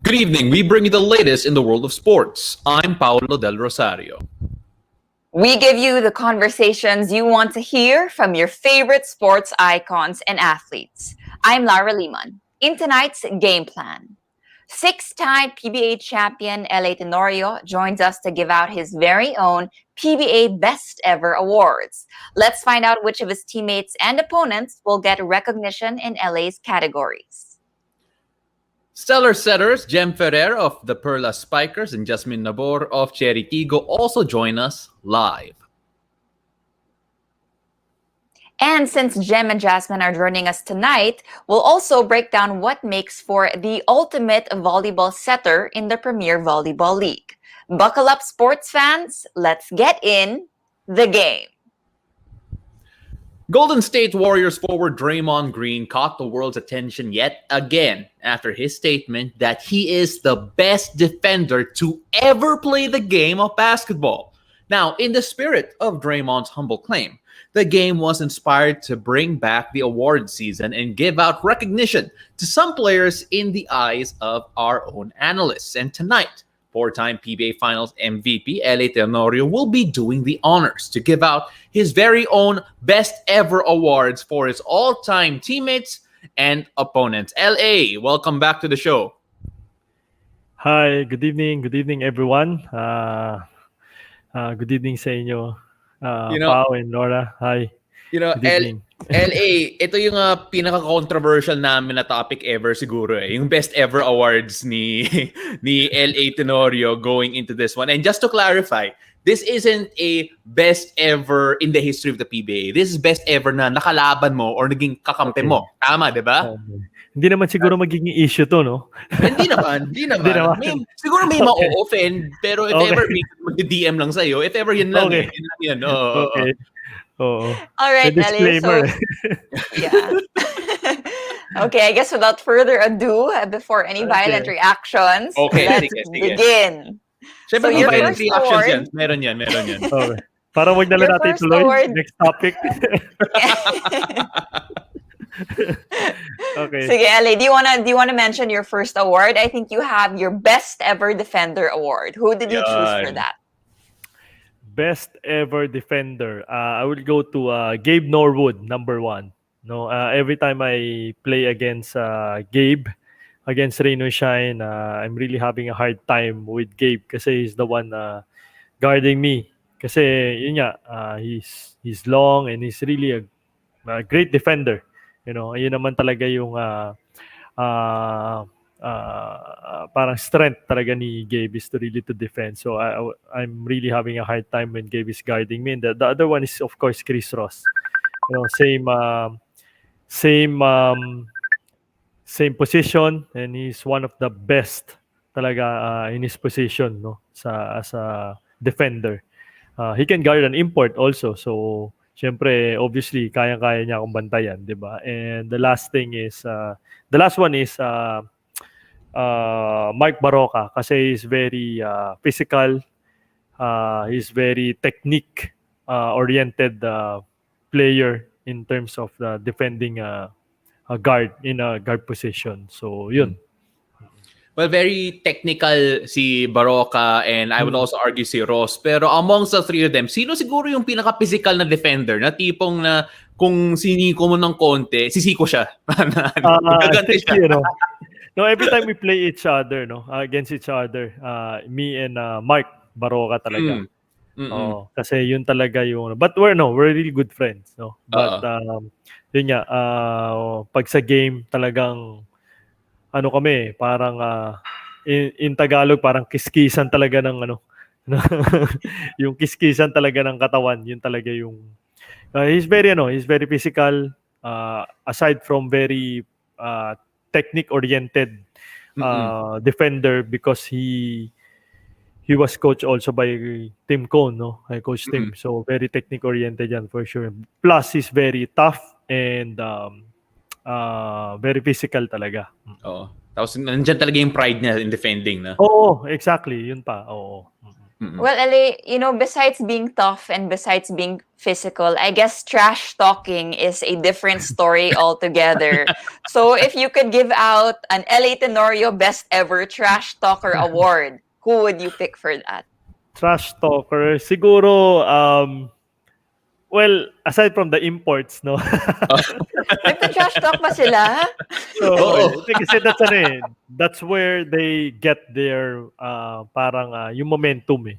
Good evening. We bring you the latest in the world of sports. I'm Paolo Del Rosario. We give you the conversations you want to hear from your favorite sports icons and athletes. I'm Lara Liman. In tonight's game plan, six-time PBA champion LA Tenorio joins us to give out his very own PBA Best Ever Awards. Let's find out which of his teammates and opponents will get recognition in LA's categories. Stellar setters Jem Ferrer of the Perla Spikers and Jasmine Nabor of Cherry Tigo also join us live. And since Jem and Jasmine are joining us tonight, we'll also break down what makes for the ultimate volleyball setter in the Premier Volleyball League. Buckle up, sports fans. Let's get in the game. Golden State Warriors forward Draymond Green caught the world's attention yet again after his statement that he is the best defender to ever play the game of basketball. Now, in the spirit of Draymond's humble claim, the game was inspired to bring back the award season and give out recognition to some players in the eyes of our own analysts. And tonight, four-time PBA Finals MVP LA Tenorio will be doing the honors to give out his very own best ever awards for his all-time teammates and opponents. LA, welcome back to the show. Hi, good evening everyone. Good evening sa inyo, Pao and Laura. Hi. Good evening. LA, ito yung pinaka-controversial namin na topic ever siguro eh. Yung best ever awards ni LA Tenorio going into this one. And just to clarify, this isn't a best ever in the history of the PBA. This is best ever na nakalaban mo or naging kakampi mo. Tama, di ba? Hindi naman siguro magiging issue to, no? Hindi naman. Siguro may ma-offend, pero if ever may mag-DM lang sa'yo, if ever yun lang. Okay. Yun lang yun. Okay. All right, Ellie. So, yeah. Okay, I guess without further ado, before any violent reactions, let's begin. Siyempre, so violent reactions yan. Meron yan. Okay. Para wag na lang natin ituloy. Next topic. Okay. Sige, LA, do you wanna mention your first award? I think you have your best ever defender award. Who did you choose for that? Best ever defender. I will go to Gabe Norwood, number 1. No, every time I play against Gabe, against Rain or Shine, I'm really having a hard time with Gabe kasi he's the one guarding me. Kasi yun nga, he's long and he's really a great defender. You know, yun naman talaga yung parang strength talaga ni Gabe is to really to defend. So I'm really having a hard time when Gabe is guarding me. And the other one is of course Chris Ross. You know, same position, and he's one of the best talaga in his position, no, as a defender. He can guard an import also. So syempre, obviously, kaya-kaya niya akong bantayan, di ba? And the last one is Mike Baroka kasi he's very physical, he's very technique oriented player in terms of defending a guard in a guard position. So yun. Well, very technical si Baroka and I would also argue si Ross. Pero amongst the three of them, sino siguro yung pinaka-physical na defender na tipong na kung siniko mo ng konti, sisiko siya? Gaganti siya. You know, no, every time we play each other, no, against each other, me and Mark Baroka talaga. Oh, kasi yun talaga yung, but we're really good friends, no. But yun nga, pag sa game talagang ano kami, parang in Tagalog parang kiskisan talaga ng yung kiskisan talaga ng katawan, yun talaga yung he's very physical, aside from very technique oriented defender, because he was coached also by Tim Cone, no? I coach Tim, so very technique oriented yan for sure. Plus he's very tough and very physical talaga. Oo. Tapos nandiyan talaga yung pride niya in defending, na. Oo, exactly. Yun pa. Oo. Well, LA, besides being tough and besides being physical, I guess trash talking is a different story altogether. So if you could give out an LA Tenorio Best Ever Trash Talker Award, who would you pick for that? Trash talker. Siguro, well, aside from the imports, no? Nagpa-trash talk ba sila? Oo. Kasi that's where they get their parang yung momentum eh.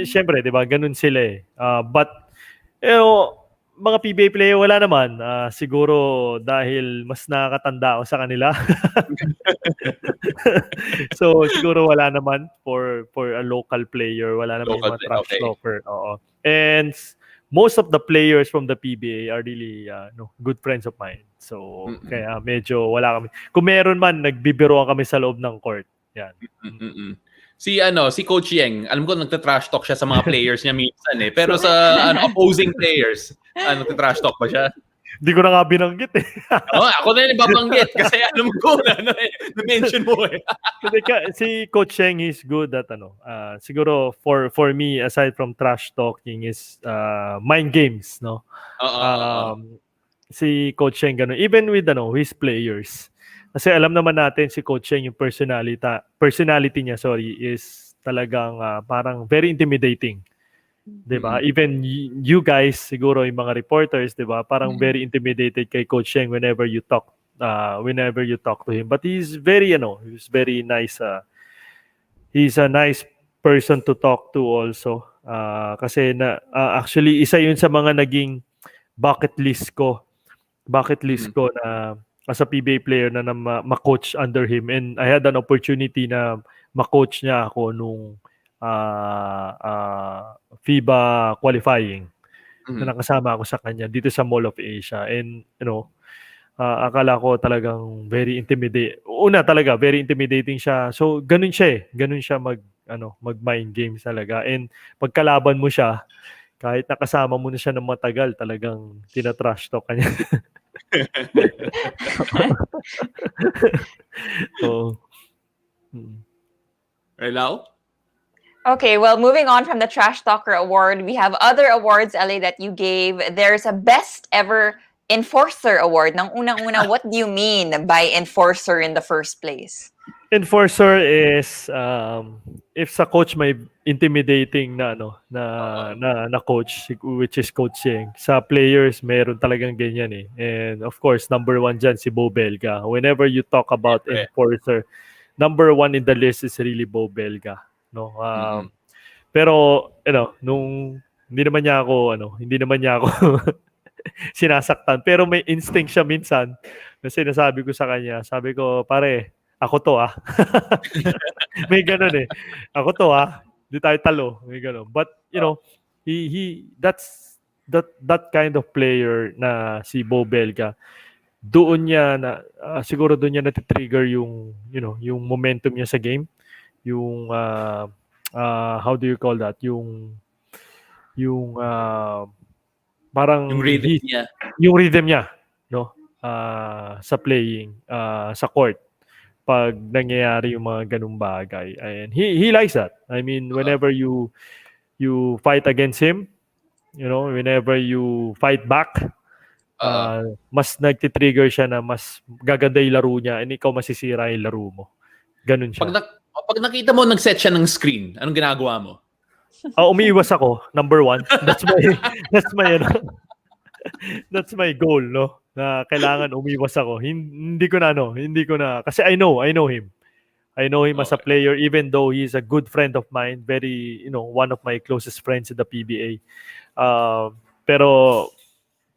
Syempre, 'di ba? Ganun sila eh. But mga PBA player wala naman. Siguro dahil mas nakakatanda ako sa kanila. So siguro wala naman for a local player, wala naman yung Local mga play, trash okay. talker. Oo. And most of the players from the PBA are really good friends of mine. So kaya medyo wala kami. Kung meron man, nagbibiroan kami sa loob ng court. Yan. Si Coach Yeng, alam ko nagta-trash talk siya sa mga players niya minsan eh. Pero sa opposing players, nagta-trash talk ba siya? Hindi ko na nga binanggit eh. Ako na yung babanggit kasi alam ko na-mention mo eh. Si Coach Cheng is good at siguro for me, aside from trash talking, is mind games, no? Si Coach Cheng ganun, even with his players. Kasi alam naman natin si Coach Cheng, yung personality niya, is talagang parang very intimidating. 'Di ba? Even you guys, siguro yung mga reporters, 'di ba? Parang very intimidated kay Coach Cheng whenever you talk to him. But he's very nice. He's a nice person to talk to also. Kasi actually isa 'yun sa mga naging bucket list ko na as a PBA player na ma-coach under him, and I had an opportunity na ma-coach niya ako nung FIBA qualifying na nakasama ako sa kanya dito sa Mall of Asia, and akala ko talagang very intimidating siya. So ganun siya mag mind games talaga, and pagkalaban mo siya, kahit nakasama mo na siya ng matagal, talagang tina-trash talk kanya. So, Relao? Okay, well, moving on from the Trash Talker Award, we have other awards, LA, that you gave. There's a Best Ever Enforcer Award. Nang unang-una, what do you mean by enforcer in the first place? Enforcer is if sa coach may intimidating na coach, which is coaching. Sa players meron talagang ganyan eh. And of course, number one dyan si Bo Belga. Whenever you talk about enforcer, number one in the list is really Bo Belga, no? Pero nung hindi naman niya ako sinasaktan, pero may instinct siya minsan na sinasabi ko sa kanya. Sabi ko, pare, ako to may ganun eh. Ako to di tayo talo. May ganun. But that's that kind of player na si Bo Belga. Siguro doon niya na-trigger yung yung momentum niya sa game. Yung how do you call that? Yung parang yung rhythm niya. Yung rhythm niya, no? Sa playing, sa court. Pag nangyayari yung mga ganung bagay, and he likes that. I mean, whenever you fight against him, whenever you fight back, mas nagtitrigger siya na mas gaganda yung laro niya, and ikaw masisira yung laro mo. Ganun siya. Pag nakita mo nag-set siya ng screen, anong ginagawa mo? Umiiwas ako, number one. That's my goal, no? Na kailangan umiwas ako. Hindi ko na kasi I know him. I know him as a player, even though he's a good friend of mine, very, one of my closest friends in the PBA. Pero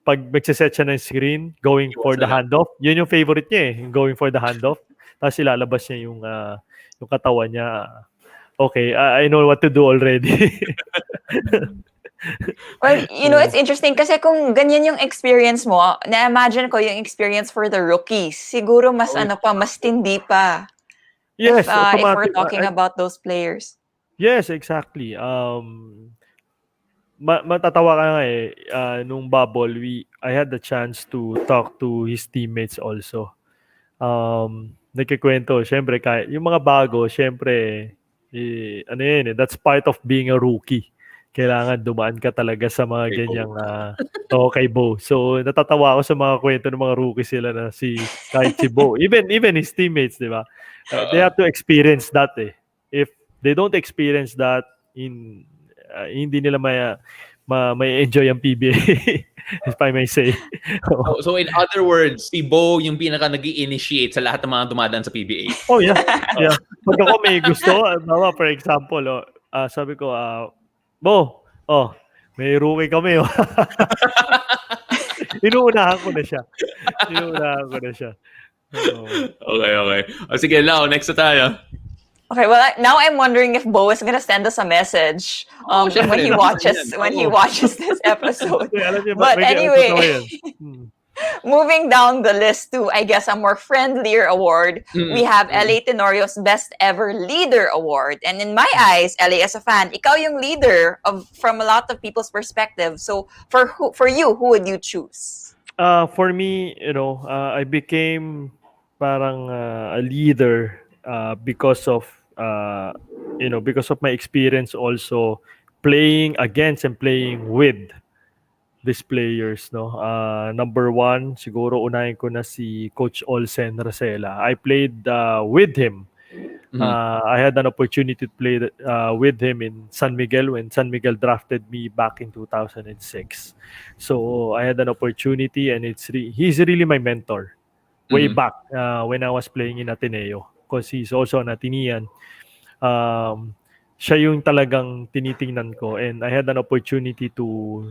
pag magsiset siya ng screen, going for the handoff, yun yung favorite niya eh, going for the handoff. Tapos ilalabas niya yung katawan niya. Okay, I know what to do already. Well, it's interesting kasi kung ganyan yung experience mo, na-imagine ko yung experience for the rookies. Siguro mas mas tindi pa. Yes, if we're talking about those players. Yes, exactly. Matatawa ka nga eh. Nung bubble, I had the chance to talk to his teammates also. Nagkikwento, syempre, yung mga bago, syempre, ano yan, that's part of being a rookie. Kailangan dumaan ka talaga sa mga Kay ganyang kay Bo. So natatawa ako sa mga kwento ng mga rookie sila na kahit si Bo, even his teammates, di ba? They have to experience that eh. If they don't experience that, hindi nila may enjoy ang PBA, if I may say. So in other words, si Bo yung pinaka nag-i-initiate sa lahat ng mga dumadaan sa PBA. Oh yeah. Yeah. Pag ako may gusto, for example, sabi ko, Bo, may rookie kami. Inuunahan ko na siya. Okay. Sige, Lau, next na tayo. Okay, well, now I'm wondering if Bo is gonna send us a message when he watches this episode. But anyway, moving down the list to, I guess, a more friendlier award, we have LA Tenorio's Best Ever Leader Award. And in my eyes, LA, as a fan, ikaw yung leader from a lot of people's perspective. So for you, who would you choose? For me, I became parang a leader because of my experience also playing against and playing with these players, no. Number one, siguro unahin ko na si Coach Olsen Rosella. I played with him. I had an opportunity to play with him in San Miguel when San Miguel drafted me back in 2006. So I had an opportunity, and he's really my mentor way back when I was playing in Ateneo, because he's also an Atenean. Siya yung talagang tinitingnan ko, and I had an opportunity to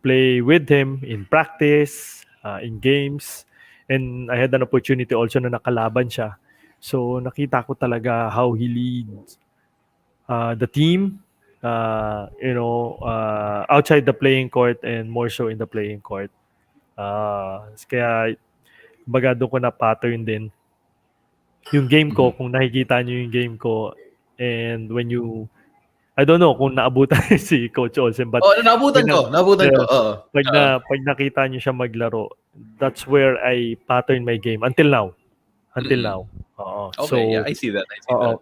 play with him in practice, in games, and I had an opportunity also na nakalaban siya. So nakita ko talaga how he leads the team, outside the playing court and more so in the playing court. Kaya baga doon ko na pattern din yung game ko, kung nakikita nyo yung game ko, and when I don't know kung naabutan si Coach Olsen, but naabutan ko. Pag nakita niyo siya maglaro, that's where I pattern my game until now. Okay, yeah, I see that.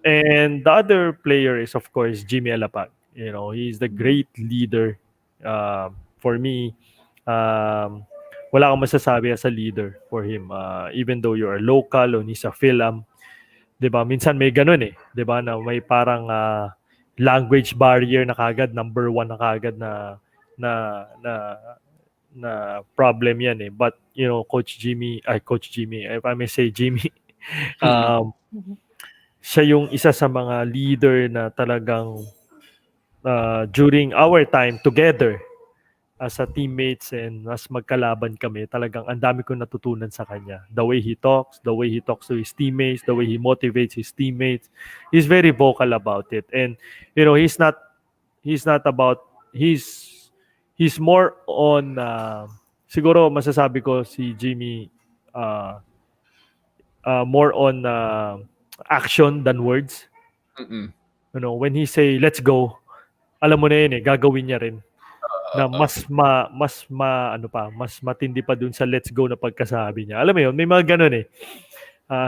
And the other player is, of course, Jimmy Alapag. He's the great leader. For me, wala akong masasabi as a leader for him. Even though you're a local o he's a Phil-am, 'di ba? Minsan may ganun 'di ba, na may parang language barrier na kagad, number one na kagad na problem yan eh. But Coach Jimmy, if I may say Jimmy, siya yung isa sa mga leader na talagang during our time together as a teammates and as magkalaban kami, talagang ang dami kong natutunan sa kanya. The way he talks to his teammates, the way he motivates his teammates. He's very vocal about it. And he's more on siguro masasabi ko si Jimmy more on action than words. When he say let's go, alam mo na yun gagawin niya rin. Na mas matindi pa dun sa let's go na pagkasabi niya. Alam mo yun, may mga ganun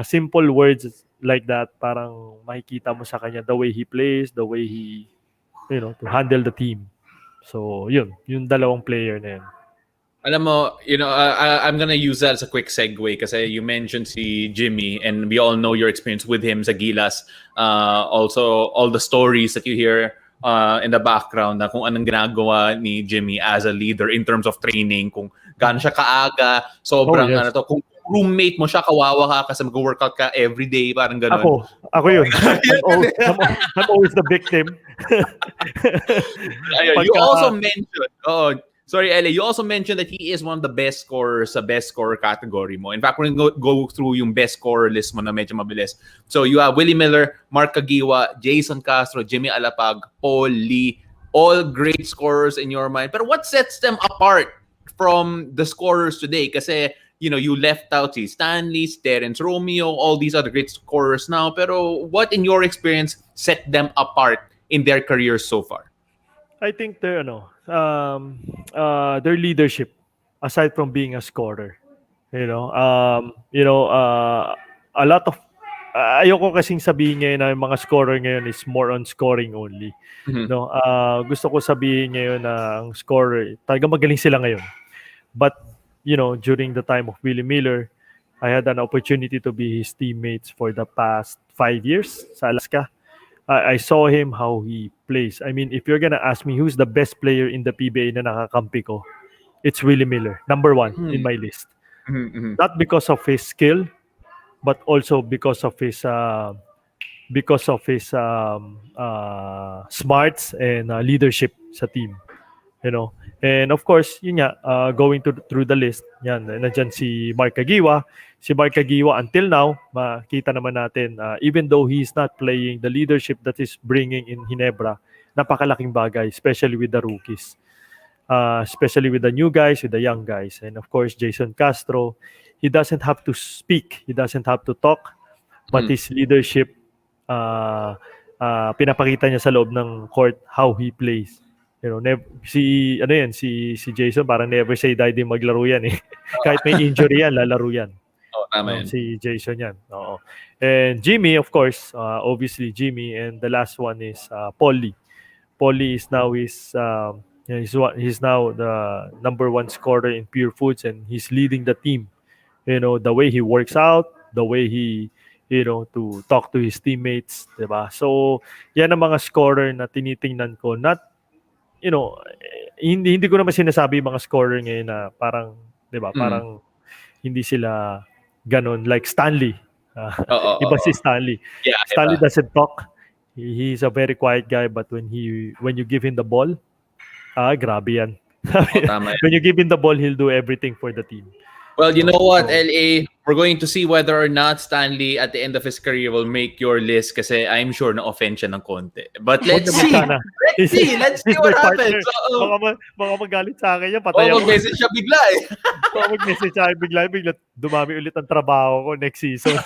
simple words like that, parang makikita mo sa kanya the way he plays, the way he to handle the team. So yung dalawang player na yun. Alam mo, I'm gonna use that as a quick segue kasi you mentioned si Jimmy, and we all know your experience with him sa Gilas. Also, all the stories that you hear in the background na kung anong ginagawa ni Jimmy as a leader in terms of training, kung gaano siya kaaga, sobrang kung roommate mo siya, kawawa ka kasi mag-workout ka every day, parang gano'n. Ako yun. I'm always the victim. You also mentioned, sorry, Ellie, you also mentioned that he is one of the best scorers sa best scorer category mo. In fact, we're going to go through yung best scorer list mo na medyo mabilis. So you have Willie Miller, Mark Caguioa, Jason Castro, Jimmy Alapag, Paul Lee, all great scorers in your mind. But what sets them apart from the scorers today? Kasi, you left out si Stanley, Terence Romeo, all these other great scorers now. Pero what, in your experience, set them apart in their careers so far? I think their leadership, aside from being a scorer, a lot of ayoko kasing sabihin ngayon na yung mga scorer ngayon is more on scoring only. Mhm. No, gusto ko sabihin ngayon na ang scorer, talaga magaling sila ngayon. But, during the time of Willie Miller, I had an opportunity to be his teammates for the past 5 years sa Alaska. I saw him how he plays. I mean, if you're gonna ask me who's the best player in the PBA na nakakampi ko, it's Willie Miller, number one in my list. Mhm, mhm. Not because of his skill, but also because of his smarts and leadership sa team. And of course, yun nga, going through the list, yan, nandiyan si Mark Kagiwa. Si Mark Kagiwa, until now, makita naman natin, even though he's not playing, the leadership that he's bringing in Ginebra, napakalaking bagay, especially with the rookies. Especially with the new guys, with the young guys. And of course, Jason Castro, he doesn't have to speak, he doesn't have to talk, but his leadership, pinapakita niya sa loob ng court how he plays. Si Jason parang never say die din maglaro yan eh. Kahit may injury yan, lalaro yan. Tama yan. Si Jason yan. Oo. And Jimmy, of course, obviously Jimmy, and the last one is Paulie. Paulie is now he's now the number one scorer in Pure Foods, and he's leading the team. The way he works out, the way he to talk to his teammates, 'di ba? So, yan ang mga scorer na tinitingnan ko. Not hindi ko naman sinasabi yung mga scorer ngayon na parang, 'di ba? Parang hindi sila ganon like Stanley. Iba si Stanley. Yeah, Stanley iba. doesn't talk. He's a very quiet guy, but when you give him the ball, grabe yan. Tama yan. When you give him the ball, he'll do everything for the team. Well, you know what, LA, we're going to see whether or not Stanley at the end of his career will make your list kasi I'm sure na-offend siya ng konti. But let's see. Let's see what happens. Baka magalit sa akin yan. Patay ako. Mag-message siya bigla eh. Mag-message siya bigla dumami ulit ang trabaho ko next season.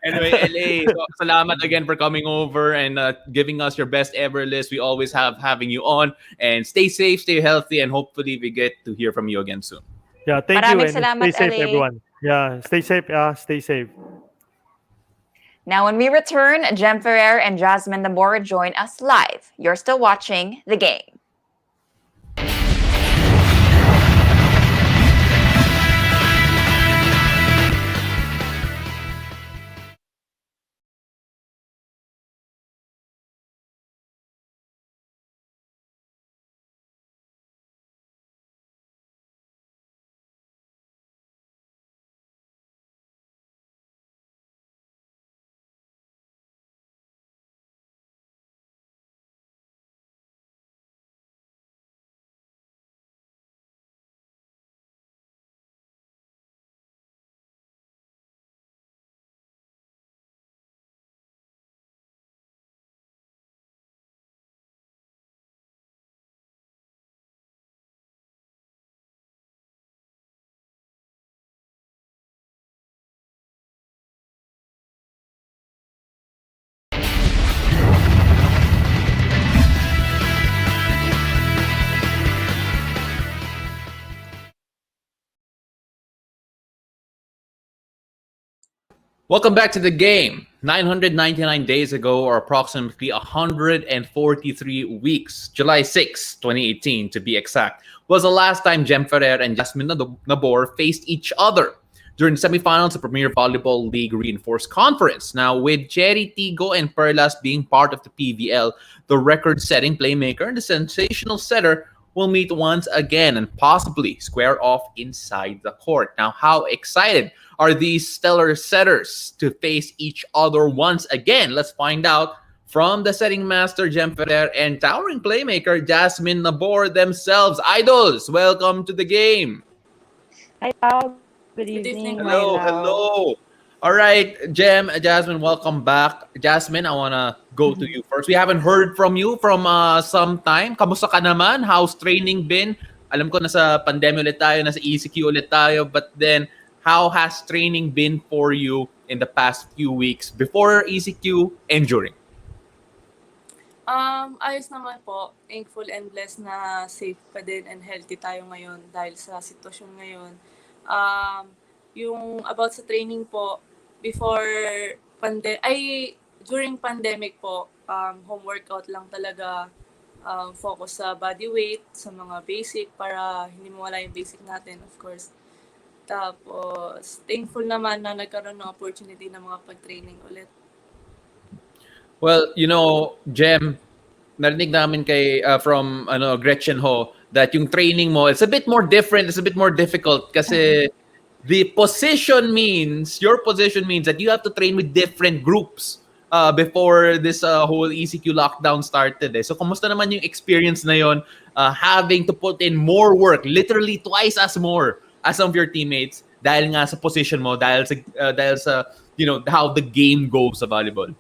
Anyway, LA, so salamat again for coming over and giving us your best ever list. We always having you on. And stay safe, stay healthy, and hopefully we get to hear from you again soon. Yeah, thank Maraming you, and salamat, stay safe, LA. everyone. Yeah, stay safe. Stay safe. Now, when we return, Jem Ferrer and Jasmine Nabor join us live. You're still watching The Game. Welcome back to The Game. 999 days ago, or approximately 143 weeks, July 6, 2018 to be exact, was the last time Jem Ferrer and Jasmine Nabor faced each other during the semifinals of Premier Volleyball League Reinforced Conference. Now, with Jerry Tigo and Perlas being part of the PVL, the record-setting playmaker and the sensational setter will meet once again and possibly square off inside the court. Now, how excited are these stellar setters to face each other once again? Let's find out from the setting master, Jem Ferrer, and towering playmaker, Jasmine Nabor themselves. Idols, welcome to The Game. Hi, Pao. Good evening. Hello. All right, Jasmine, welcome back. Jasmine, I want to go to you first. We haven't heard from you from some time. Kamusta ka naman? How's training been? Alam ko nasa pandemya ulit tayo, nasa ECQ ulit tayo, but then how has training been for you in the past few weeks before ECQ and during? Ayos naman po. Thankful and blessed na safe pa din and healthy tayo ngayon dahil sa sitwasyon ngayon. Yung about sa training po, before during pandemic po, home workout lang talaga, focus sa body weight, sa mga basic para hindi mawala yung basic natin, of course. Tapos, thankful naman na nagkaroon ng opportunity na mga pag-training ulit. Well, Jem, narinig namin from Gretchen Ho that yung training mo, it's a bit more different, it's a bit more difficult kasi your position means that you have to train with different groups before this whole ECQ lockdown started. So, kumusta naman yung experience na yon, having to put in more work, literally twice as more as some of your teammates dahil nga sa position mo, dahil sa how the game goes sa volleyball?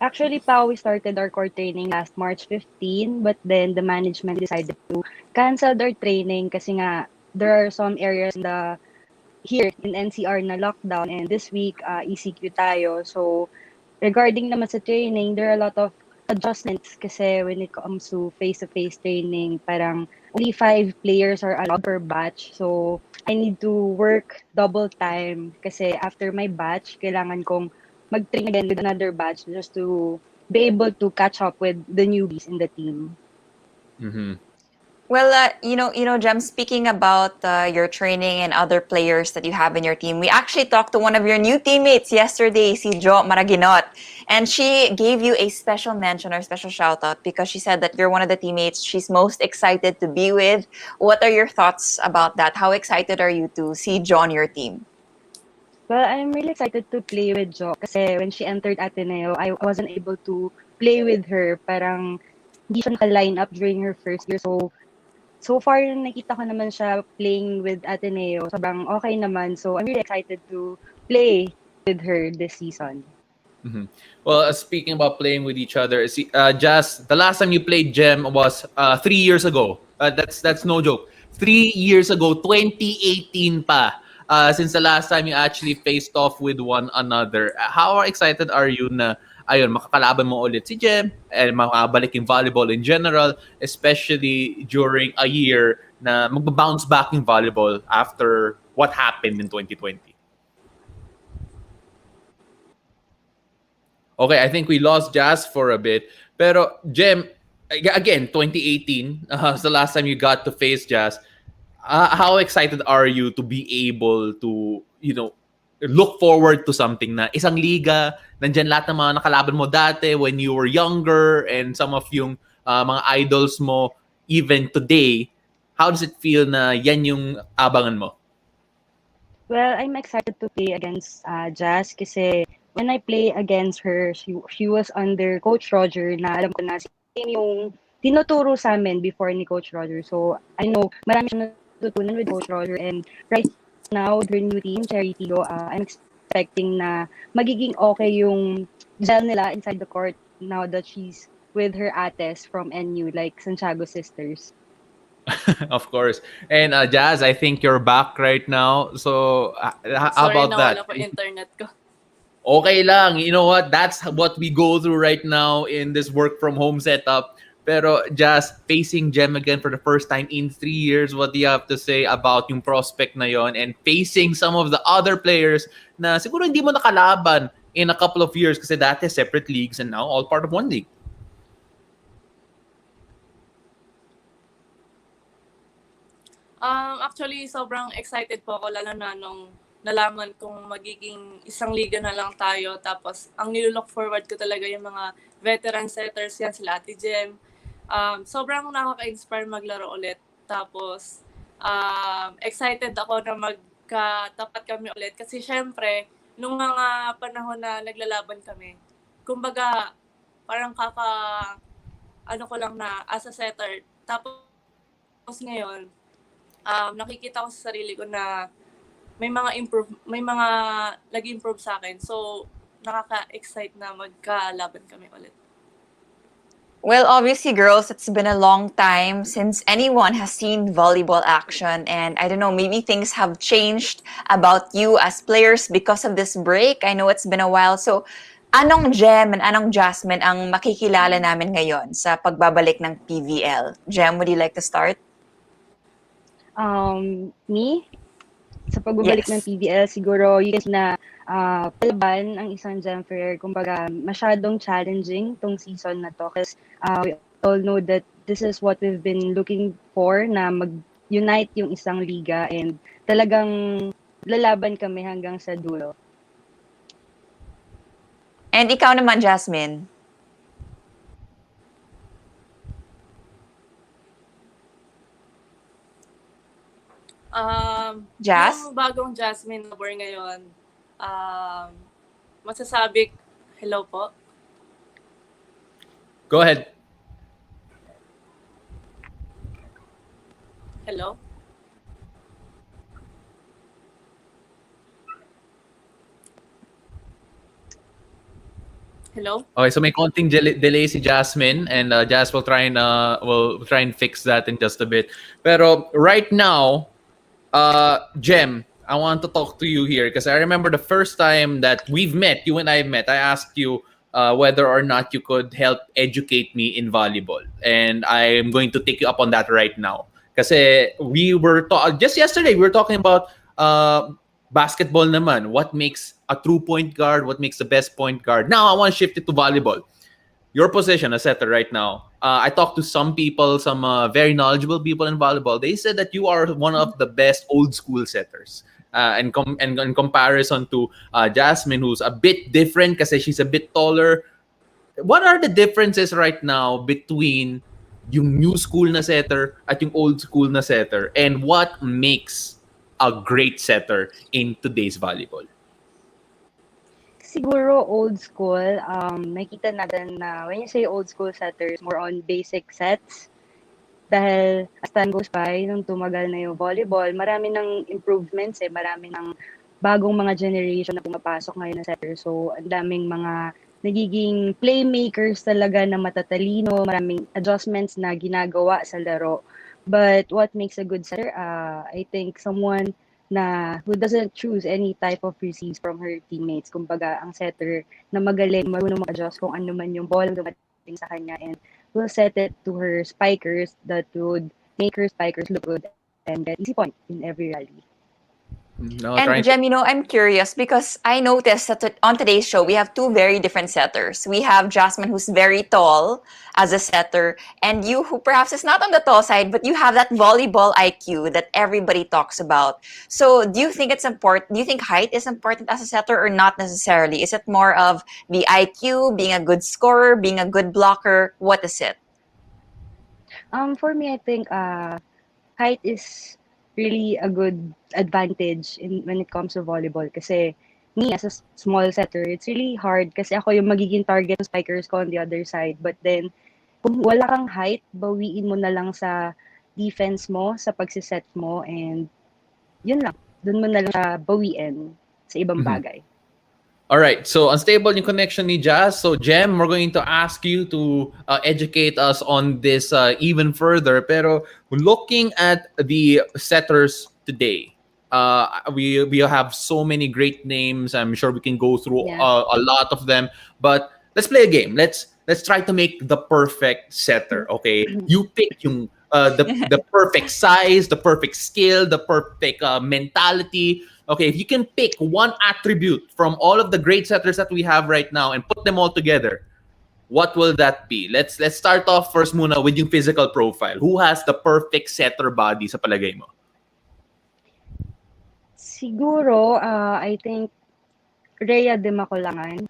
Actually, we started our core training last March 15, but then the management decided to cancel their training kasi nga there are some areas here in NCR na lockdown, and this week ECQ tayo. So regarding naman sa training, there are a lot of adjustments kasi when it comes to face-to-face training, parang only 5 players are allowed per batch. So I need to work double time kasi after my batch, kailangan kong mag-train again with another batch just to be able to catch up with the newbies in the team. Mm-hmm. Well, Jem, speaking about your training and other players that you have in your team, we actually talked to one of your new teammates yesterday, si Jo Maraginot, and she gave you a special mention or special shout out because she said that you're one of the teammates she's most excited to be with. What are your thoughts about that? How excited are you to see Jo on your team? Well, I'm really excited to play with Jo kasi when she entered Ateneo, I wasn't able to play with her. Parang hindi siya naka-line up during her first year. So far, nakita ko naman siya playing with Ateneo. Sobrang okay naman. So I'm really excited to play with her this season. Mm-hmm. Well, speaking about playing with each other, Jazz, the last time you played Gem was 3 years ago. That's no joke. 3 years ago, 2018 pa. Since the last time you actually faced off with one another. How excited are you na makakalaban mo ulit si Jem and makabalik yung volleyball in general, especially during a year na magbabounce back yung volleyball after what happened in 2020? Okay, I think we lost Jazz for a bit. Pero Jem, again, 2018 is the last time you got to face Jazz. How excited are you to be able to, look forward to something na isang liga, nandyan lahat ng mga nakalaban mo dati when you were younger and some of yung mga idols mo even today. How does it feel na yan yung abangan mo? Well, I'm excited to play against Jazz kasi when I play against her, she was under Coach Roger na alam ko na yung tinuturo sa amin before ni Coach Roger. So, I know marami siyang natutunan with Coach Roger, and right now, their new team, Charity, I'm expecting na magiging okay yung gel nila inside the court now that she's with her ates from NU, like Santiago sisters. Of course. And Jazz, I think you're back right now. So, how Sorry, about that? nawala po internet ko. Okay lang. You know what? That's what we go through right now in this work from home setup. Pero just facing Gem again for the first time in 3 years, what do you have to say about yung prospect na yon and facing some of the other players na siguro hindi mo nakalaban in a couple of years kasi dati separate leagues and now all part of one league? Actually, sobrang excited po ako lalo na nung nalaman kong magiging isang liga na lang tayo. Tapos, ang nilook forward ko talaga yung mga veteran setters yan, sila Ate Gem. Sobrang nakaka-inspire maglaro ulit. Tapos, excited ako na magkatapat kami ulit. Kasi syempre, nung mga panahon na naglalaban kami, kumbaga, parang ko lang na as a setter. Tapos ngayon, nakikita ko sa sarili ko na may mga nag-improve sa akin. So, nakaka-excite na magkalaban kami ulit. Well, obviously, girls, it's been a long time since anyone has seen volleyball action. And I don't know, maybe things have changed about you as players because of this break. I know it's been a while. So, anong Gem and anong Jasmine ang makikilala namin ngayon sa pagbabalik ng PVL? Gem, would you like to start? Me? sa pagbabalik ng Yes. PBL, siguro you can see na palaban ang isang Jem Ferrer. Kumbaga, masyadong challenging tong season na to. Kasi we all know that this is what we've been looking for, na mag-unite yung isang liga and talagang lalaban kami hanggang sa dulo. And ikaw naman, Jasmine. Jas? Yung bagong Jasmine Nabor ngayon, masasabi, hello po? Go ahead. Hello? Hello? Okay, so may konting delay si Jasmine, and Jas will try and fix that in just a bit. Pero right now, Jem, I want to talk to you here because I remember the first time that you and I met, I asked you whether or not you could help educate me in volleyball. And I'm going to take you up on that right now. Kasi just yesterday, we were talking about basketball naman. What makes a true point guard? What makes the best point guard? Now, I want to shift it to volleyball. Your position as setter right now. I talked to some people, some very knowledgeable people in volleyball. They said that you are one of the best old school setters. In comparison to Jasmine, who's a bit different kasi she's a bit taller. What are the differences right now between yung new school na setter at yung old school na setter? And what makes a great setter in today's volleyball? Siguro old school, nakita natin na when you say old school setters, more on basic sets. Dahil as time goes by, nung tumagal na yung volleyball, marami ng improvements marami ng bagong mga generation na pumapasok ngayon na setter. So, ang daming mga nagiging playmakers talaga na matatalino, maraming adjustments na ginagawa sa laro. But what makes a good setter, I think someone who doesn't choose any type of receives from her teammates. Kumbaga, ang setter na magaling, marunong mag-adjust kung ano man yung ball dumating sa kanya and will set it to her spikers that would make her spikers look good and get easy point in every rally. No, And Jem, I'm curious because I noticed that on today's show, we have two very different setters. We have Jasmine, who's very tall as a setter, and you, who perhaps is not on the tall side, but you have that volleyball IQ that everybody talks about. So do you think it's important? Do you think height is important as a setter or not necessarily? Is it more of the IQ, being a good scorer, being a good blocker? What is it? For me, I think height is really a good advantage when it comes to volleyball. Kasi me, as a small setter, it's really hard kasi ako yung magiging target ng spikers ko on the other side. But then, kung wala kang height, bawiin mo na lang sa defense mo, sa pagsiset mo, and yun lang. Doon mo na lang siya bawiin sa ibang bagay. All right, so unstable yung connection ni Jazz. So Jem, we're going to ask you to educate us on this even further. Pero looking at the setters today, we have so many great names. I'm sure we can go through a lot of them. But let's play a game. Let's try to make the perfect setter. Okay, you pick yung the perfect size, the perfect skill, the perfect mentality. Okay, if you can pick one attribute from all of the great setters that we have right now and put them all together, what will that be? Let's start off first muna with yung physical profile. Who has the perfect setter body sa palagay mo? Siguro, I think Rhea de Macolangan.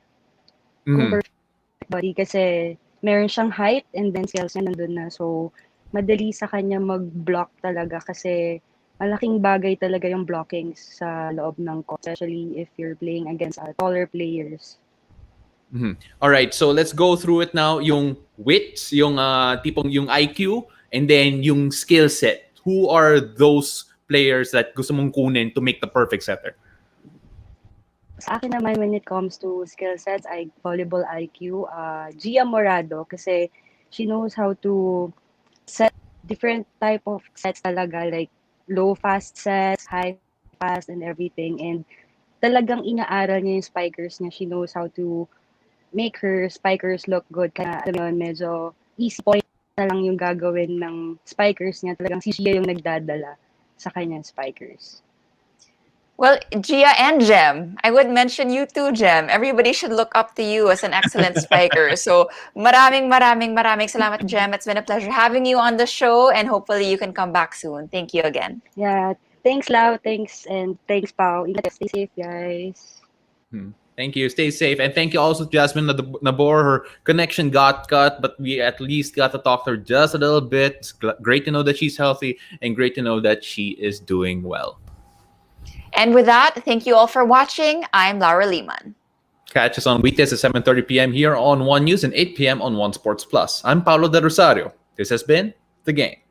Kung perfect body kasi meron siyang height and then skills niya nandun na. So, madali sa kanya mag-block talaga kasi malaking bagay talaga yung blocking sa loob ng court, especially if you're playing against taller players. All right, so let's go through it now. Yung wits, yung tipong yung IQ, and then yung skill set. Who are those players that gusto mong kunin to make the perfect setter? Sa akin naman, when it comes to skill sets, volleyball IQ, Gia Morado kasi she knows how to set different type of sets talaga, like low fast sets, high fast, and everything. And talagang inaaral niya yung spikers niya. She knows how to make her spikers look good. Kaya alam mo yun, medyo easy point na lang yung gagawin ng spikers niya. Talagang si Gia yung nagdadala sa kanyang spikers. Well, Gia and Jem, I would mention you too, Jem. Everybody should look up to you as an excellent spiker. So, maraming salamat, Jem. It's been a pleasure having you on the show, and hopefully you can come back soon. Thank you again. Yeah. Thanks, Lau. Thanks, and thanks, Pao. Stay safe, guys. Thank you. Stay safe. And thank you also to Jasmine Nabor. Her connection got cut, but we at least got to talk to her just a little bit. It's great to know that she's healthy and great to know that she is doing well. And with that, thank you all for watching. I'm Laura Lehman. Catch us on weekdays at 7:30 p.m. here on One News and 8 p.m. on One Sports Plus. I'm Paulo De Rosario. This has been The Game.